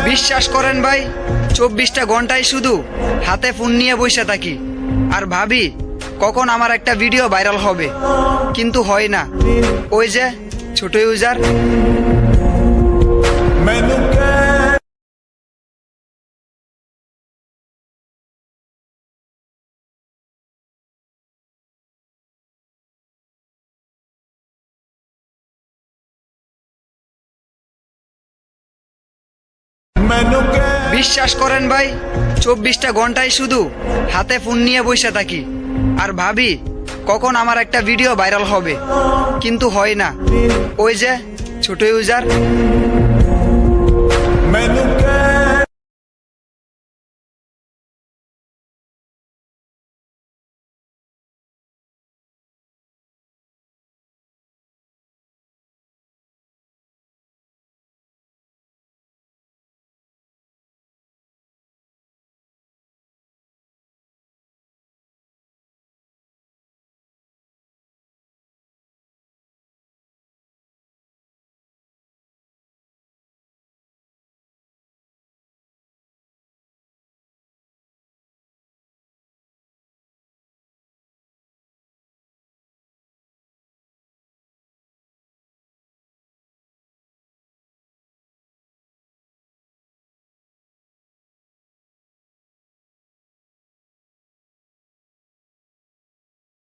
বিশ্বাস করেন ভাই, 24টা ঘন্টায় শুধু হাতে ফোন নিয়ে বসে থাকি আর ভাবি কখন আমার একটা ভিডিও ভাইরাল হবে, কিন্তু হয় না। ওই যে ছোট ইউজার। বিশ্বাস করেন ভাই, 24টা ঘন্টায় শুধু হাতে ফোন নিয়ে বসে থাকি আর ভাবি কখন আমার একটা ভিডিও ভাইরাল হবে, কিন্তু হয় না। ওই যে ছোট ইউজার।